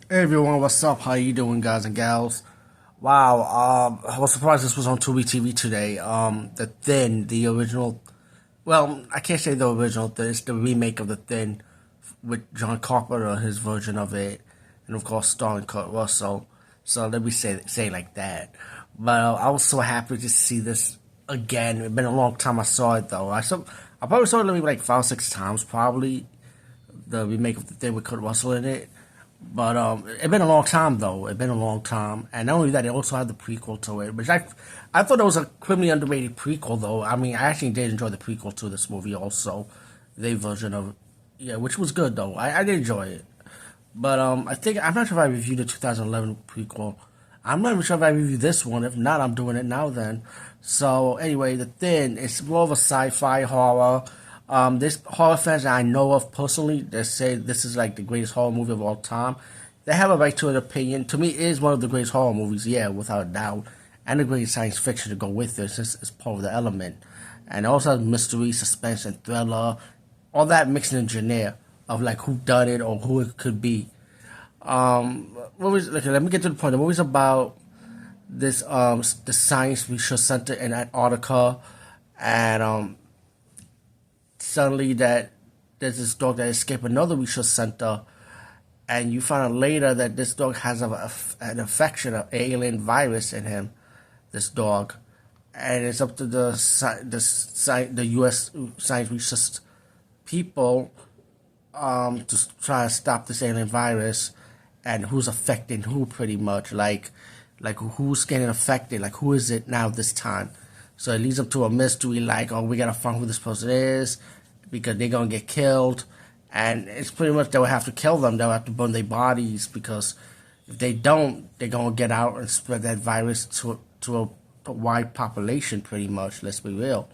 Hey everyone, what's up? How you doing, guys and gals? Wow, I was surprised this was on Tubi TV today. The Thin, the original. Well, I can't say the original Thin. It's the remake of The Thin with John Carpenter, his version of it, and of course starring Kurt Russell. So let me say it like that. But I was so happy to see this again. It's been a long time I saw it though. I probably saw it maybe like 5 or 6 times, probably the remake of The Thing with Kurt Russell in it. But it's been a long time though. It's been a long time, and not only that, they also had the prequel to it, which I thought it was a criminally underrated prequel though. I mean, I actually did enjoy the prequel to this movie also, their version of yeah, which was good though. I did enjoy it, but I think I'm not sure if I reviewed the 2011 prequel. I'm not even sure if I reviewed this one. If not, I'm doing it now then. So anyway, The Thin, it's more of a sci-fi horror. There's horror fans that I know of personally that say this is like the greatest horror movie of all time. They have a right to an opinion. To me, it is one of the greatest horror movies, yeah, without a doubt. And the greatest science fiction to go with it, since it's part of the element. And it also has mystery, suspense, and thriller, all that mixed in engineer of like who done it or who it could be. Okay, let me get to the point. The movie's about this the science research center in Antarctica, and suddenly that there's this dog that escaped another research center, and you find out later that this dog has an infection, an alien virus in him. This dog, and it's up to the U.S. science research people to try to stop this alien virus, and who's affecting who pretty much like who's getting affected, like who is it now this time. So it leads up to a mystery like, oh, we gotta find who this person is because they're gonna get killed, and it's pretty much they'll have to kill them. They'll have to burn their bodies because if they don't, they're gonna get out and spread that virus to a wide population. Pretty much, let's be real,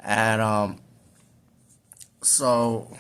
and so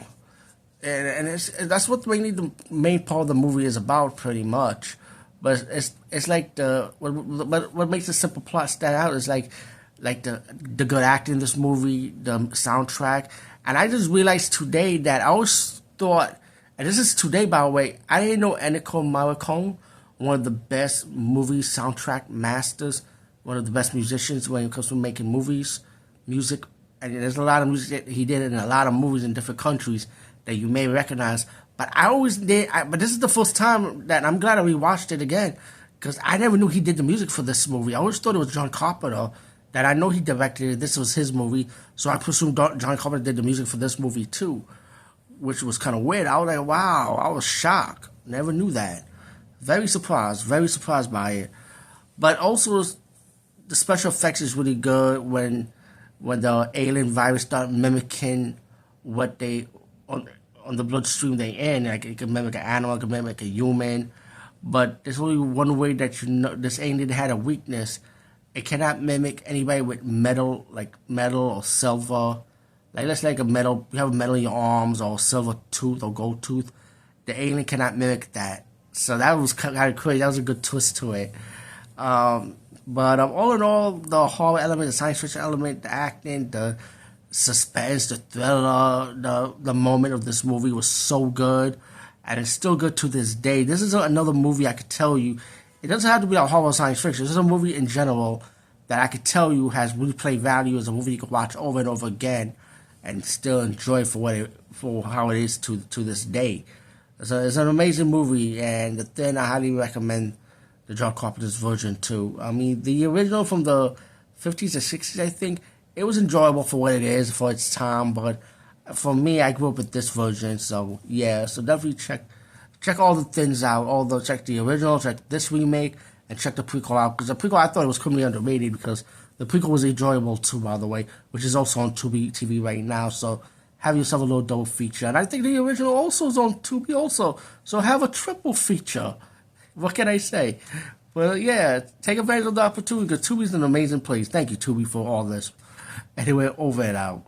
and that's what mainly the main part of the movie is about, pretty much. But it's like what makes the simple plot stand out is like the good acting in this movie, the soundtrack, and I just realized today that I always thought, and this is today by the way, I didn't know Ennio Morricone, one of the best movie soundtrack masters, one of the best musicians when it comes to making movies, music, and there's a lot of music that he did in a lot of movies in different countries that you may recognize. But I always did. But this is the first time that I'm glad I rewatched it again because I never knew he did the music for this movie. I always thought it was John Carpenter. That I know he directed it. This was his movie, so I presume John Carpenter did the music for this movie too, which was kind of weird. I was like, wow, I was shocked. Never knew that. Very surprised by it. But also, the special effects is really good when the alien virus start mimicking what they on the bloodstream they in. Like it can mimic an animal, it can mimic a human. But there's only one way that you know this alien had a weakness. It cannot mimic anybody with metal, like metal or silver. Like let's say like a metal, you have a metal in your arms or a silver tooth or gold tooth. The alien cannot mimic that. So that was kind of crazy. That was a good twist to it. But all in all, the horror element, the science fiction element, the acting, the suspense, the thriller, the moment of this movie was so good, and it's still good to this day. This is another movie I could tell you. It doesn't have to be a horror science fiction. This is a movie in general that I could tell you has replay value as a movie you can watch over and over again and still enjoy for how it is to this day. It's an amazing movie, and the thing I highly recommend the John Carpenter's version too. I mean, the original from the 50s or 60s, I think, it was enjoyable for what it is for its time, but for me, I grew up with this version, so yeah. So definitely check all the things out. Check the original, check this remake, and check the prequel out. Because the prequel, I thought it was criminally underrated because the prequel was enjoyable too, by the way, which is also on Tubi TV right now. So have yourself a little double feature, and I think the original also is on Tubi also. So have a triple feature. What can I say? Well, yeah, take advantage of the opportunity because Tubi's an amazing place. Thank you, Tubi, for all this. Anyway, over and out.